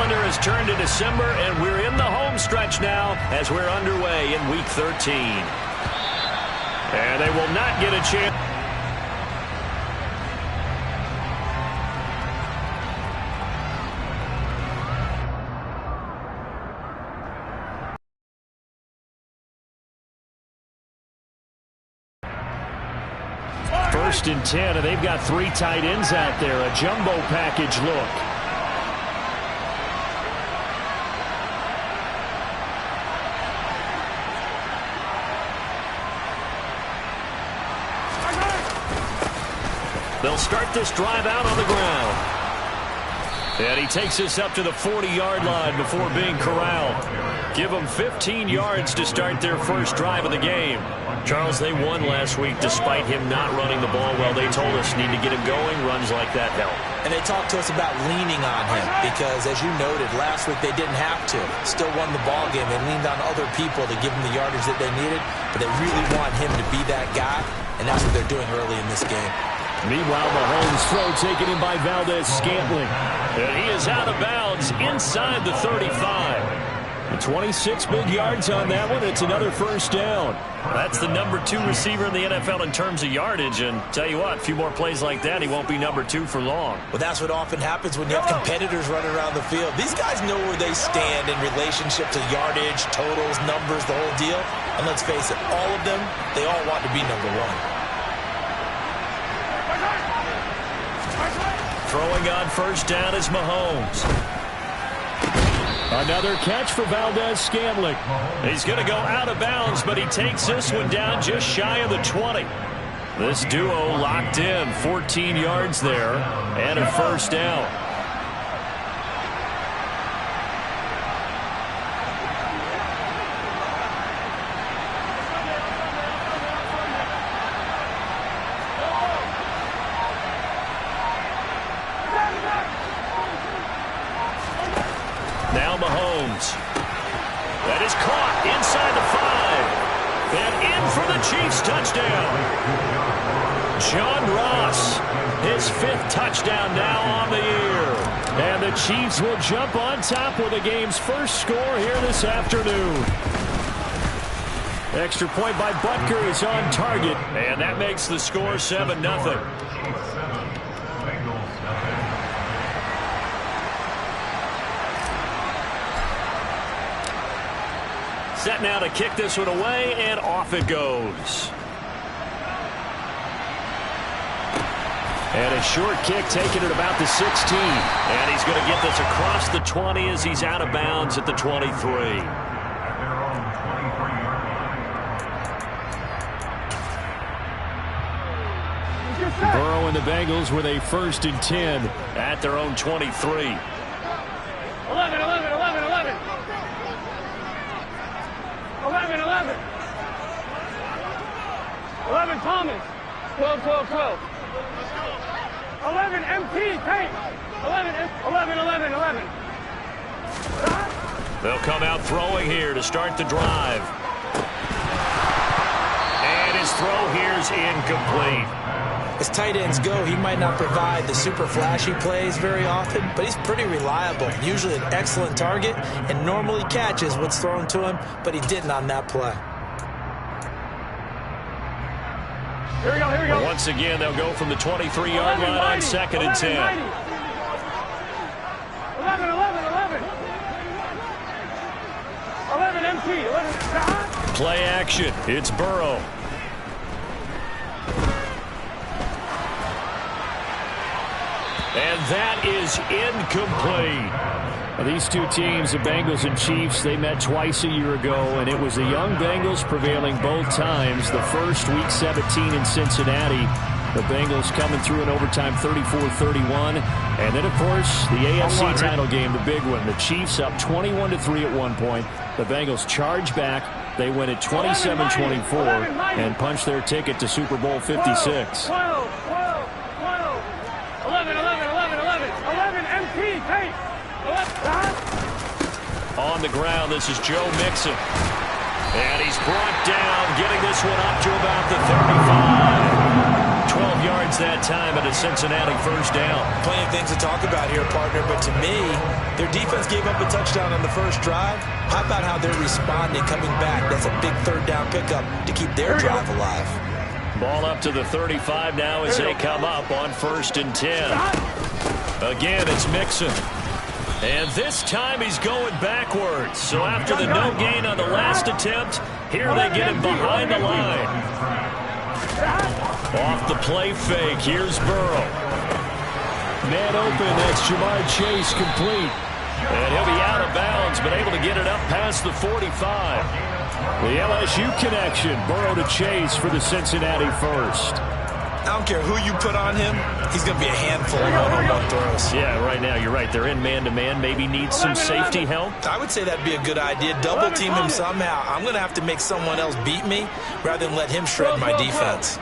calendar has turned to December, and we're in the home stretch now as we're underway in Week 13. And they will not get a chance. First and 10, and they've got 3 tight ends out there. A jumbo package look. They'll start this drive out on the ground. And he takes us up to the 40-yard line before being corralled. Give them 15 yards to start their first drive of the game. Charles, they won last week despite him not running the ball well. They told us need to get him going. Runs like that help. And they talked to us about leaning on him because, as you noted, last week they didn't have to. Still won the ball game. They leaned on other people to give them the yardage that they needed, but they really want him to be that guy, and that's what they're doing early in this game. Meanwhile, Mahomes' throw taken in by Valdez-Scantling. And he is out of bounds inside the 35. 26 big yards on that one. It's another first down. That's the number 2 receiver in the NFL in terms of yardage. And tell you what, a few more plays like that, he won't be number 2 for long. Well, that's what often happens when you have competitors running around the field. These guys know where they stand in relationship to yardage, totals, numbers, the whole deal. And let's face it, all of them, they all want to be number 1. Throwing on first down is Mahomes. Another catch for Valdez-Scantling. He's going to go out of bounds, but he takes this one down just shy of the 20. This duo locked in, 14 yards there, and a first down. Now Mahomes. That is caught inside the 5. And in for the Chiefs touchdown. John Ross, his 5th touchdown now on the year. And the Chiefs will jump on top with the game's first score here this afternoon. Extra point by Butker is on target. And that makes the score 7-0. Set now to kick this one away, and off it goes. And a short kick taken at about the 16. And he's going to get this across the 20 as he's out of bounds at the 23. Burrow and the Bengals with a 1st and 10 at their own 23. 11, 11, 11, 11. 11, 11. 11, Thomas. 12, 12, 12. 11, MT, Tate. 11, 11, 11, 11. They'll come out throwing here to start the drive. And his throw here's incomplete. As tight ends go, he might not provide the super flashy plays very often, but he's pretty reliable, usually an excellent target, and normally catches what's thrown to him, but he didn't on that play. Here we go, here we go. Once again, they'll go from the 23-yard line on 2nd and 10. 11, 11, 11. 11, MT, 11. Play action. It's Burrow. And that is incomplete. These two teams, the Bengals and Chiefs, they met twice a year ago, and it was the young Bengals prevailing both times. The first, Week 17 in Cincinnati. The Bengals coming through in overtime 34-31. And then, of course, the AFC title game, the big one. The Chiefs up 21-3 at one point. The Bengals charge back. They win at 27-24 and punch their ticket to Super Bowl 56. 11, MT, Tate. On the ground, this is Joe Mixon. And he's brought down, getting this one up to about the 35. 12 yards yards that time at a Cincinnati first down. Plenty of things to talk about here, partner, but to me, their defense gave up a touchdown on the first drive. How about how they're responding, coming back? That's a big third down pickup to keep their drive alive. Ball up to the 35 now as they come up on 1st and 10. Again, it's Mixon. And this time he's going backwards. So after the no gain on the last attempt, here they get him behind the line. Off the play fake, here's Burrow. Man open, that's Jamar Chase complete. And he'll be out of bounds, but able to get it up past the 45. The LSU connection, Burrow to Chase for the Cincinnati first. I don't care who you put on him, he's going to be a handful of one-on-one throws. Yeah, right now, you're right. They're in man-to-man. Maybe needs some safety help. I would say that'd be a good idea. Double team him somehow. I'm going to have to make someone else beat me rather than let him shred my defense.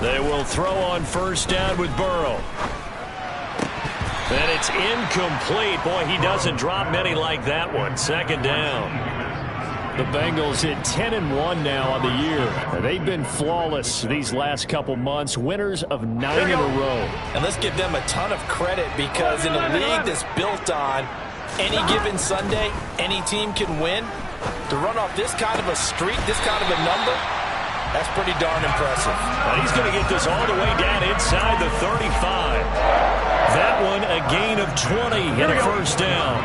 They will throw on 1st down with Burrow. And it's incomplete. Boy, he doesn't drop many like that one. 2nd down. The Bengals hit 10-1 now on the year. They've been flawless these last couple months, winners of 9 in a row. And let's give them a ton of credit because in a league that's built on any given Sunday, any team can win. To run off this kind of a streak, this kind of a number, that's pretty darn impressive. And he's going to get this all the way down inside the 35. That one a gain of 20 and a 1st down.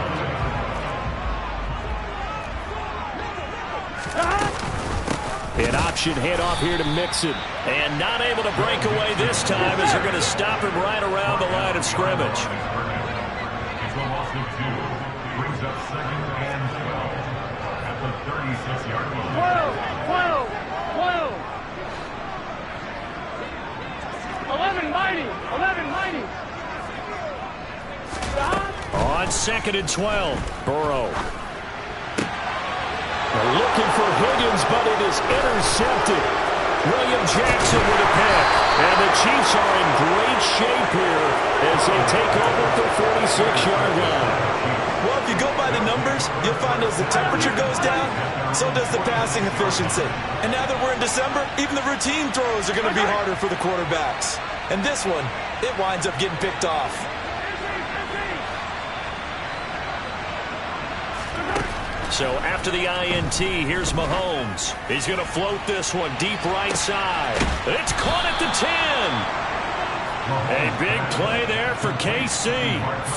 An option handoff here to Mixon. And not able to break away this time as they're going to stop him right around the line of scrimmage. Brings up 2nd and 12 at the 36-yard line. 11 mighty. 11 mighty. On 2nd and 12, Burrow. Looking for Higgins, but it is intercepted. William Jackson with a pick. And the Chiefs are in great shape here as they take over at the 46-yard line. Well, if you go by the numbers, you'll find as the temperature goes down, so does the passing efficiency. And now that we're in December, even the routine throws are going to be harder for the quarterbacks. And this one, it winds up getting picked off. So after the INT, here's Mahomes. He's going to float this one deep right side. It's caught at the 10. A big play there for KC.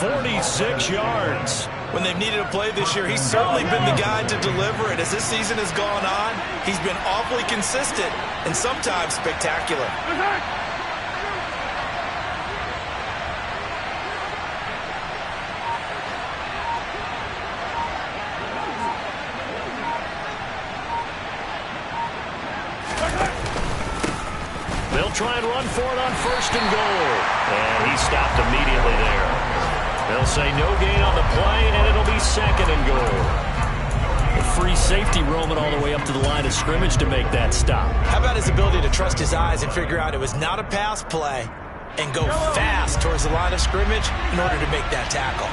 46 yards. When they've needed a play this year, he's certainly been the guy to deliver it. As this season has gone on, he's been awfully consistent and sometimes spectacular. They'll try and run for it on 1st and goal. And he stopped immediately there. They'll say no gain on the play, and it'll be 2nd and goal. A free safety roaming all the way up to the line of scrimmage to make that stop. How about his ability to trust his eyes and figure out it was not a pass play and go fast towards the line of scrimmage in order to make that tackle.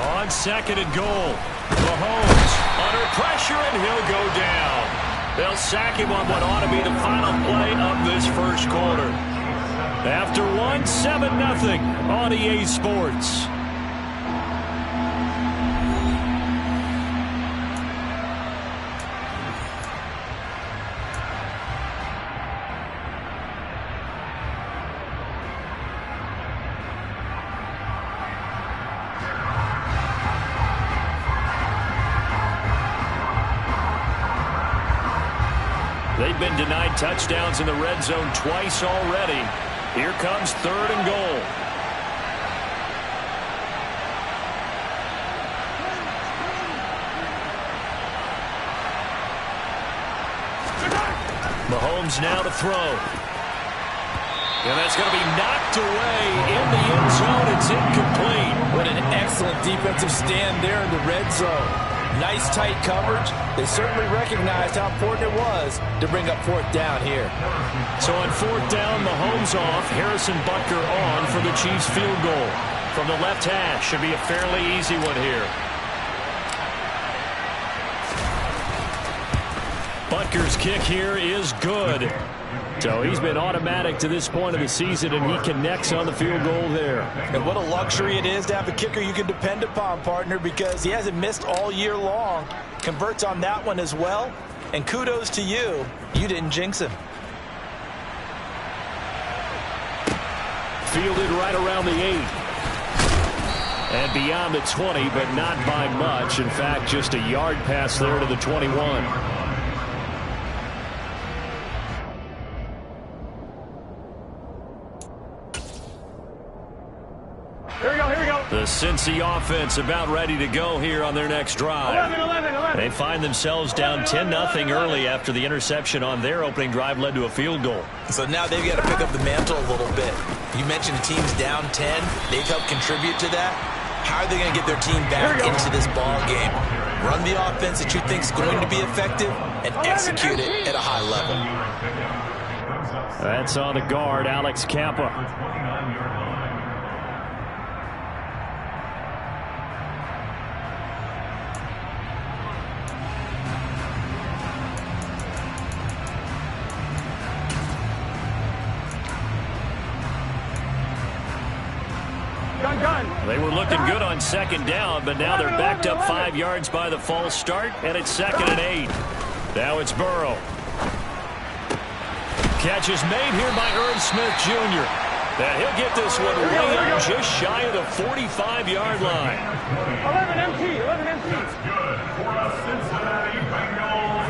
On 2nd and goal, Mahomes under pressure, and he'll go down. They'll sack him on what ought to be the final play of this first quarter. After one, 7-0 on EA Sports. They've been denied touchdowns in the red zone twice already. Here comes 3rd and goal. Mahomes now to throw. And that's going to be knocked away in the end zone. It's incomplete. What an excellent defensive stand there in the red zone. Nice tight coverage. They certainly recognized how important it was to bring up fourth down here. So on fourth down, Mahomes off, Harrison Butker on for the Chiefs field goal. From the left hash, should be a fairly easy one here. Butker's kick here is good. So he's been automatic to this point of the season, and he connects on the field goal there. And what a luxury it is to have a kicker you can depend upon, partner, because he hasn't missed all year long. Converts on that one as well. And kudos to you. You didn't jinx him. Fielded right around the 8. And beyond the 20, but not by much. In fact, just a yard pass there to the 21. The Cincy offense about ready to go here on their next drive. 11. They find themselves down 10-0 early after the interception on their opening drive led to a field goal. So now they've got to pick up the mantle a little bit. You mentioned the team's down 10. They've helped contribute to that. How are they going to get their team back into this ball game? Run the offense that you think is going to be effective and execute it at a high level. That's on the guard, Alex Kappa. They were looking good on second down, but now they're backed up 5 yards by the false start, and it's 2nd and 8. Now it's Burrow. Catch is made here by Irv Smith Jr. And he'll get this one way up just shy of the 45-yard line. 11 MT. That's good for a Cincinnati Bengals.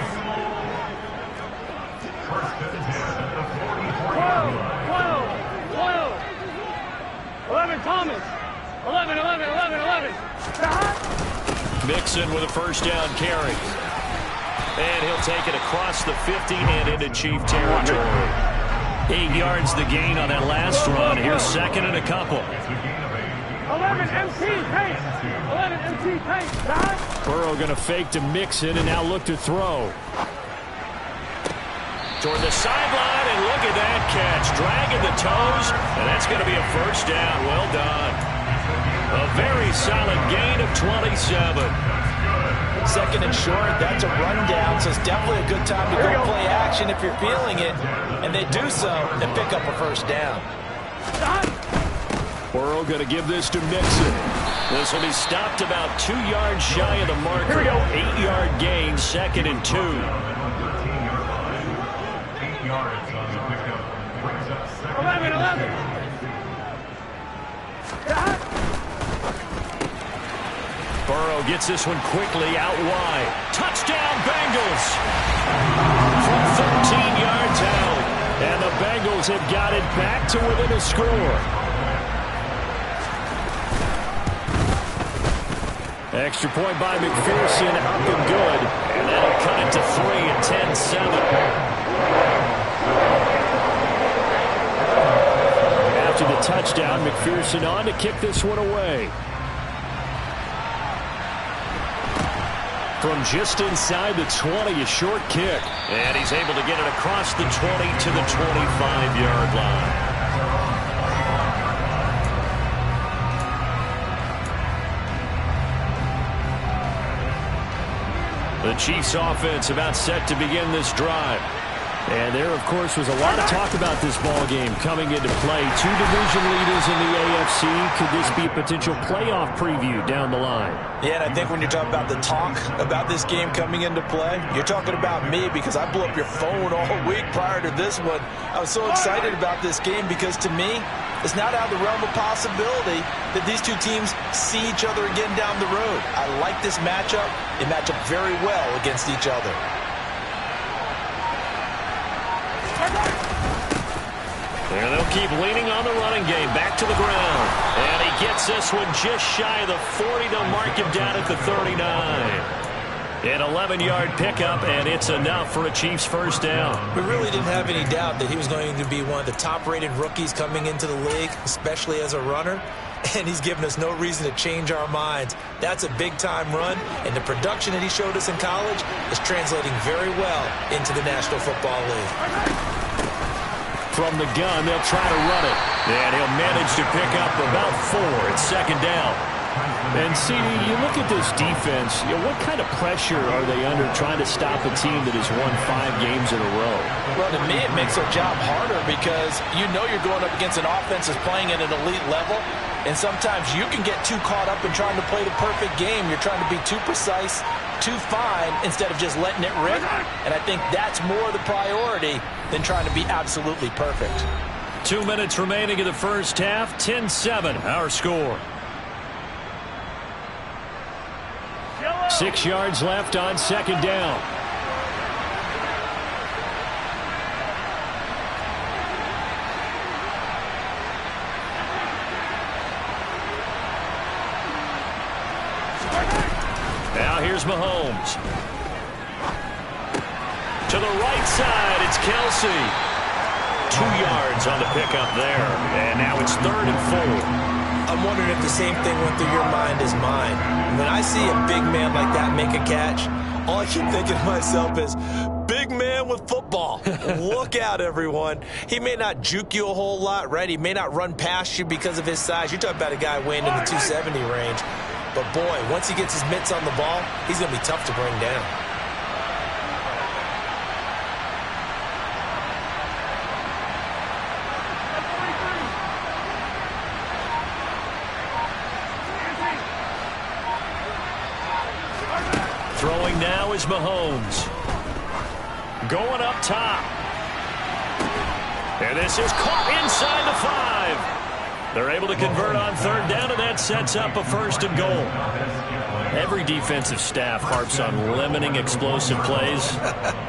First and 10 at the 44. 11 Thomas. 11. Mixon with a first down carry. And he'll take it across the 50 and into Chief territory. 8 yards the gain on that last run. Here's 2nd and a couple. 11 MT pace. 11 MT pace. Burrow going to fake to Mixon and now look to throw. Toward the sideline, and look at that catch. Dragging the toes, and that's going to be a first down. Well done. A very solid gain of 27. 2nd and short, that's a rundown, so it's definitely a good time to go play action if you're feeling it. And they do so and pick up a first down. Burrow going to give this to Mixon. This will be stopped about 2 yards shy of the marker. 8-yard gain, 2nd and 2. 8 yards on the pickup. Brings up 2nd. 11. Burrow gets this one quickly out wide. Touchdown, Bengals! From 13 yards out. And the Bengals have got it back to within a score. Extra point by McPherson, up and good. And that'll cut it to 3 at 10-7. After the touchdown, McPherson on to kick this one away. From just inside the 20, a short kick. And he's able to get it across the 20 to the 25-yard line. The Chiefs offense about set to begin this drive. And there, of course, was a lot of talk about this ball game coming into play. 2 division leaders in the AFC. Could this be a potential playoff preview down the line? Yeah, and I think when you're talking about the talk about this game coming into play, you're talking about me because I blew up your phone all week prior to this one. I was so excited about this game because, to me, it's not out of the realm of possibility that these two teams see each other again down the road. I like this matchup. They match up very well against each other. There they'll keep leaning on the running game. Back to the ground. And he gets this one just shy of the 40. They'll mark him down at the 39. An 11-yard pickup, and it's enough for a Chiefs first down. We really didn't have any doubt that he was going to be one of the top-rated rookies coming into the league, especially as a runner. and he's given us no reason to change our minds. That's a big-time run, and the production that he showed us in college is translating very well into the National Football League. From the gun, they'll try to run it. And he'll manage to pick up about 4. It's second down. And see, you look at this defense, what kind of pressure are they under trying to stop a team that has won 5 games in a row? Well, to me, it makes their job harder because you know you're going up against an offense that's playing at an elite level, and sometimes you can get too caught up in trying to play the perfect game. You're trying to be too precise, too fine, instead of just letting it rip. And I think that's more the priority than trying to be absolutely perfect. 2 minutes remaining in the first half, 10-7, our score. 6 yards left on second down. Now here's Mahomes. To the right side, it's Kelsey. 2 yards on the pickup there. And now it's 3rd and 4. I'm wondering if the same thing went through your mind as mine. When I see a big man like that make a catch, all I keep thinking to myself is, big man with football. Look out, everyone. He may not juke you a whole lot, right? He may not run past you because of his size. You're talking about a guy weighing in the 270 range. But, boy, once he gets his mitts on the ball, he's going to be tough to bring down. Throwing now is Mahomes. Going up top. And this is caught inside the 5. They're able to convert on 3rd down, and that sets up a 1st and goal. Every defensive staff harps on limiting explosive plays.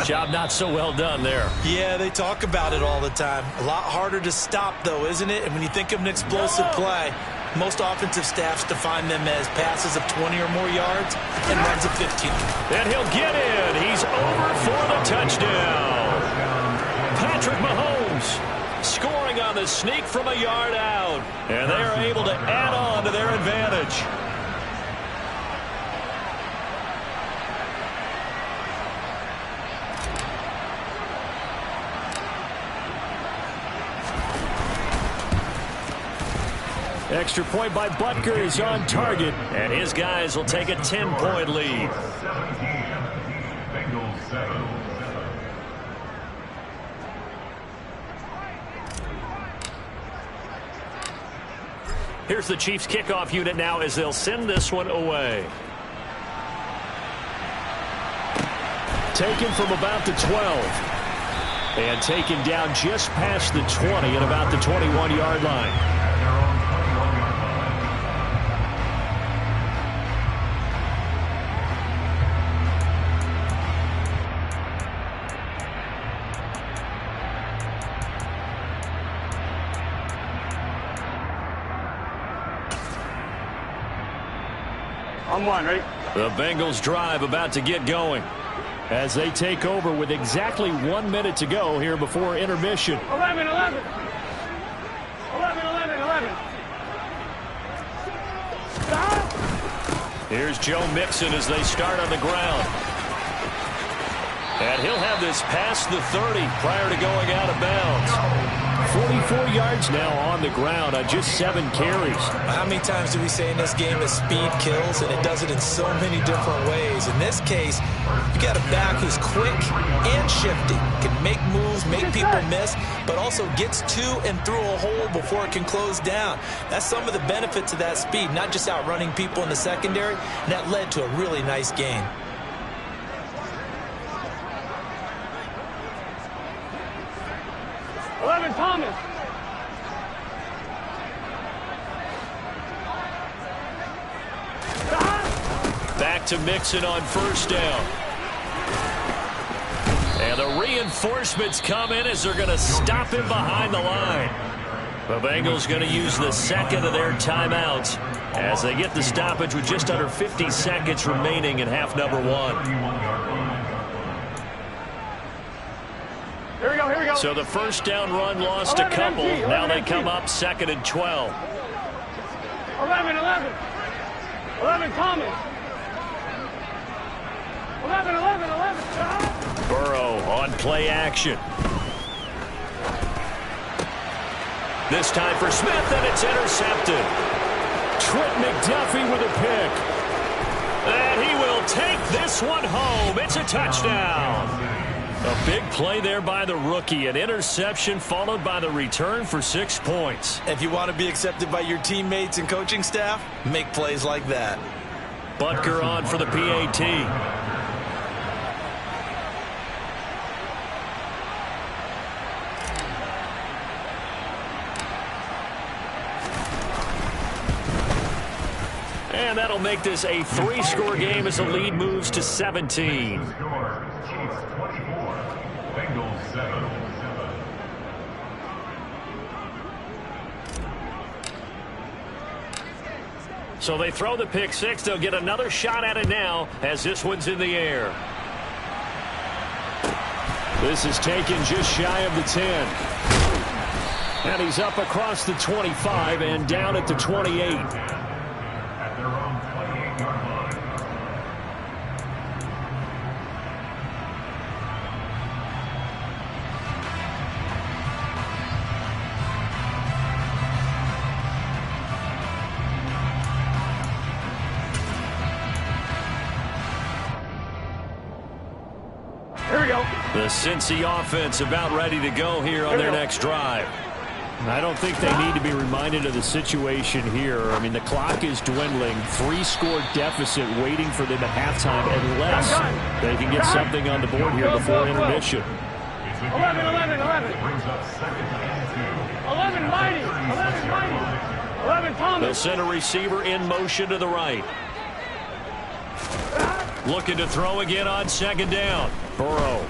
Job not so well done there. Yeah, they talk about it all the time. A lot harder to stop, though, isn't it? And when you think of an explosive play, most offensive staffs define them as passes of 20 or more yards and runs of 15. And he'll get in. He's over for the touchdown. Patrick Mahomes scoring on the sneak from a yard out. And they are able to add on to their advantage. Extra point by Butker is on target, and his guys will take a 10-point lead. 17, Bengals 7. Here's the Chiefs kickoff unit now as they'll send this one away. Taken from about the 12. And taken down just past the 20 at about the 21-yard line. On 1, ready? The Bengals drive about to get going as they take over with exactly 1 minute to go here before intermission. 11, 11. 11, 11, 11. Stop. Here's Joe Mixon as they start on the ground. And he'll have this past the 30 prior to going out of bounds. 44 yards now on the ground on just 7 carries. How many times do we say in this game that speed kills, and it does it in so many different ways? In this case, you got a back who's quick and shifty, can make moves, make people miss, but also gets to and through a hole before it can close down. That's some of the benefits of that speed, not just outrunning people in the secondary, and that led to a really nice gain. Thomas. Back to Mixon on 1st down. And the reinforcements come in as they're going to stop him behind the line. The Bengals going to use the 2nd of their timeouts as they get the stoppage with just under 50 seconds remaining in half number 1. Here we go, here we go. So the 1st down run lost a couple. Now they come up 2nd and 12. 11, 11. 11, Thomas. 11, 11, 11. Burrow on play action. This time for Smith, and it's intercepted. Trent McDuffie with a pick. And he will take this one home. It's a touchdown. A big play there by the rookie. An interception followed by the return for 6 points. If you want to be accepted by your teammates and coaching staff, make plays like that. Butker on for the PAT. And that'll make this a 3-score game as the lead moves to 17. Score, Chiefs 24, Bengals 7. So they throw the pick six. They'll get another shot at it now as this one's in the air. This is taken just shy of the 10. And he's up across the 25 and down at the 28. At their own 28-yard line. Here we go. The Cincy offense about ready to go here on their next drive. I don't think they need to be reminded of the situation here. I mean, the clock is dwindling. 3-score deficit waiting for them at halftime unless they can get something on the board here before intermission. 11, 11, 11. Brings up second and 2. 11, Mighty. 11, Mighty. 11, They'll Thomas. send a receiver in motion to the right. Looking to throw again on second down. Burrow.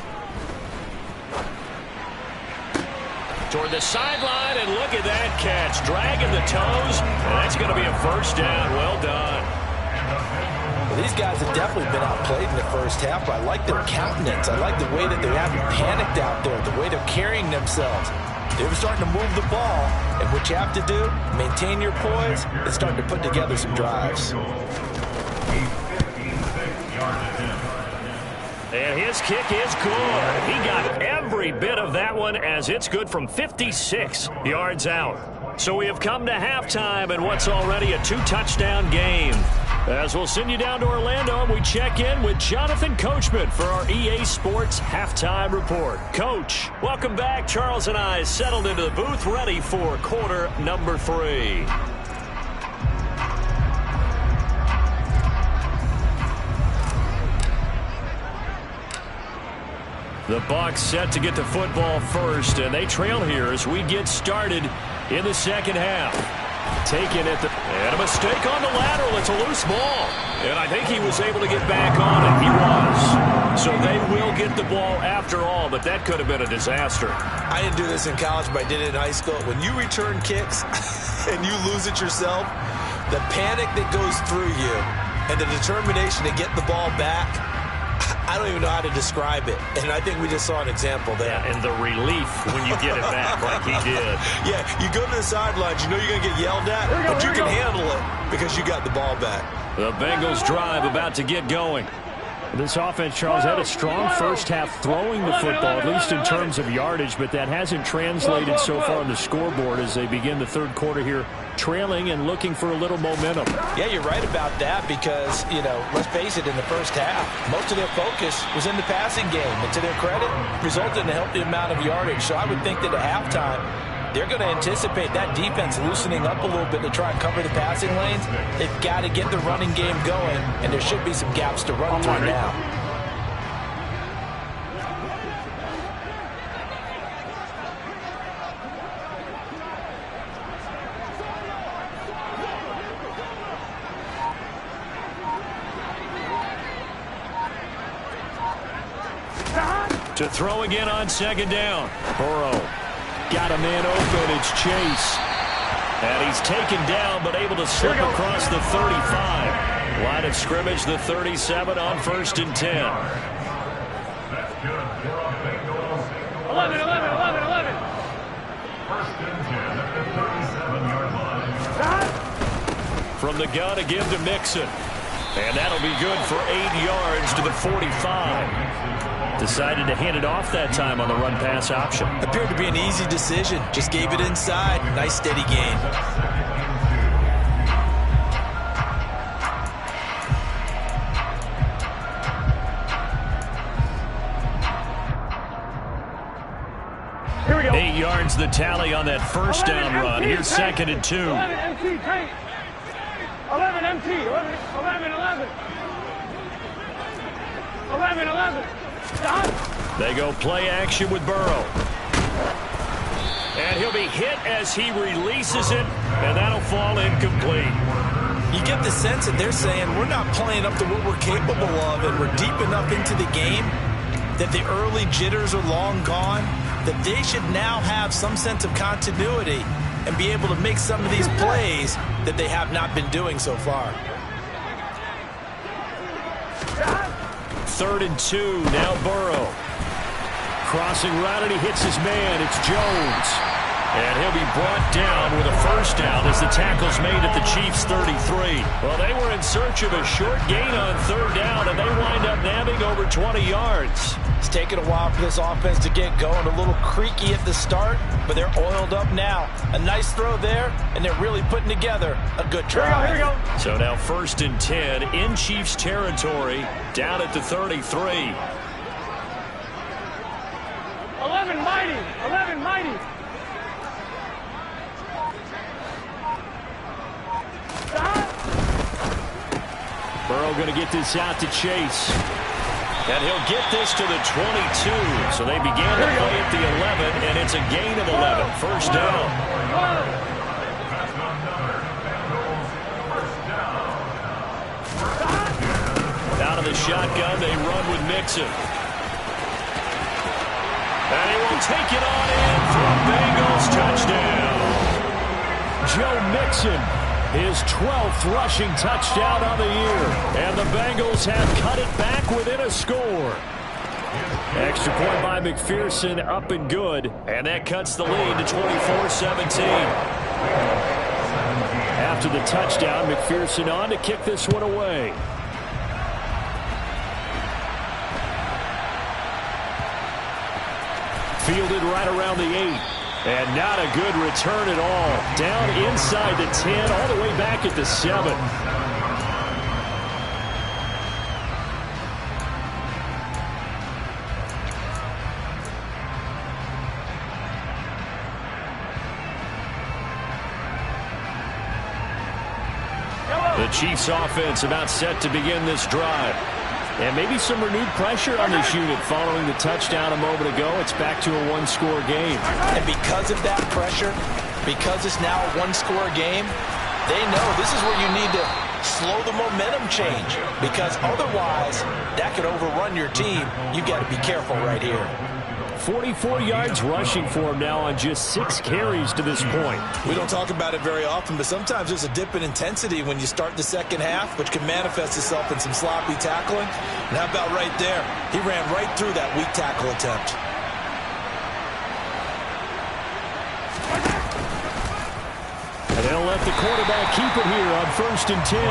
Toward the sideline, and look at that catch. Dragging the toes, and that's going to be a first down. Well done. Well, these guys have definitely been outplayed in the first half, but I like their countenance. I like the way that they haven't panicked out there, the way they're carrying themselves. They're starting to move the ball, and what you have to do, maintain your poise, and start to put together some drives. And his kick is good. He got every bit of that one as it's good from 56 yards out. So we have come to halftime in what's already a 2-touchdown game. As we'll send you down to Orlando, and we check in with Jonathan Coachman for our EA Sports Halftime Report. Coach, welcome back. Charles and I settled into the booth ready for quarter number 3. The Bucs set to get the football first, and they trail here as we get started in the second half. Taken at the... And a mistake on the lateral. It's a loose ball. And I think he was able to get back on it. He was. So they will get the ball after all, but that could have been a disaster. I didn't do this in college, but I did it in high school. When you return kicks and you lose it yourself, the panic that goes through you and the determination to get the ball back, I don't even know how to describe it. And I think we just saw an example there. Yeah, and the relief when you get it back like he did. Yeah, you go to the sidelines, you know you're going to get yelled at, but you can handle it because you got the ball back. The Bengals drive about to get going. This offense, Charles, had a strong first half throwing the football, at least in terms of yardage, but that hasn't translated so far on the scoreboard as they begin the third quarter here, trailing and looking for a little momentum. Yeah, you're right about that because, you know, let's face it, in the first half, most of their focus was in the passing game, and to their credit, resulted in a healthy amount of yardage. So I would think that at halftime, they're going to anticipate that defense loosening up a little bit to try and cover the passing lanes. They've got to get the running game going, and there should be some gaps to run through now. To throw again on second down. Burrow got a man open. It's Chase. And he's taken down but able to slip across the 35. Line of scrimmage, the 37 on 1st and 10. That's good for a Bengals. 11, 11, 11, 11. 1st and 10 at the 37-yard line. from the gun to give to Mixon. And that'll be good for 8 yards to the 45. Decided to hand it off that time on the run-pass option. Appeared to be an easy decision. Just gave it inside. Nice steady gain. Here we go. 8 yards the tally on that first down run. Here's 2nd and 2. 11 MT tank. 11 MT. 11. 11. Stop. They go play action with Burrow. And he'll be hit as he releases it, and that'll fall incomplete. You get the sense that they're saying we're not playing up to what we're capable of, and we're deep enough into the game that the early jitters are long gone, that they should now have some sense of continuity and be able to make some of these plays that they have not been doing so far. 3rd and 2, now Burrow. Crossing route, and he hits his man. It's Jones. And he'll be brought down with a first down as the tackle's made at the Chiefs' 33. Well, they were in search of a short gain on 3rd down, and they wind up nabbing over 20 yards. It's taken a while for this offense to get going. A little creaky at the start, but they're oiled up now. A nice throw there, and they're really putting together a good drive. Here we go. So now 1st and 10 in Chiefs territory, down at the 33. 11 mighty. 11 mighty. Stop. Burrow going to get this out to Chase. And he'll get this to the 22. So they began the play at the 11, and it's a gain of 11. First down. Out of the shotgun, they run with Mixon. And he will take it on in for a Bengals touchdown. Joe Mixon, his 12th rushing touchdown on the year. And the Bengals have cut it back within a score. Extra point by McPherson, up and good. And that cuts the lead to 24-17. After the touchdown, McPherson on to kick this one away. Fielded right around the 8. And not a good return at all. Down inside the 10, all the way back at the 7. The Chiefs offense about set to begin this drive. And maybe some renewed pressure on this unit following the touchdown a moment ago. It's back to a one-score game. And because of that pressure, because it's now a one-score game, they know this is where you need to slow the momentum change. Because otherwise, that could overrun your team. You've got to be careful right here. 44 yards rushing for him now on just 6 carries to this point. We don't talk about it very often, but sometimes there's a dip in intensity when you start the second half, which can manifest itself in some sloppy tackling. And how about right there? He ran right through that weak tackle attempt. And they'll let the quarterback keep it here on 1st and 10.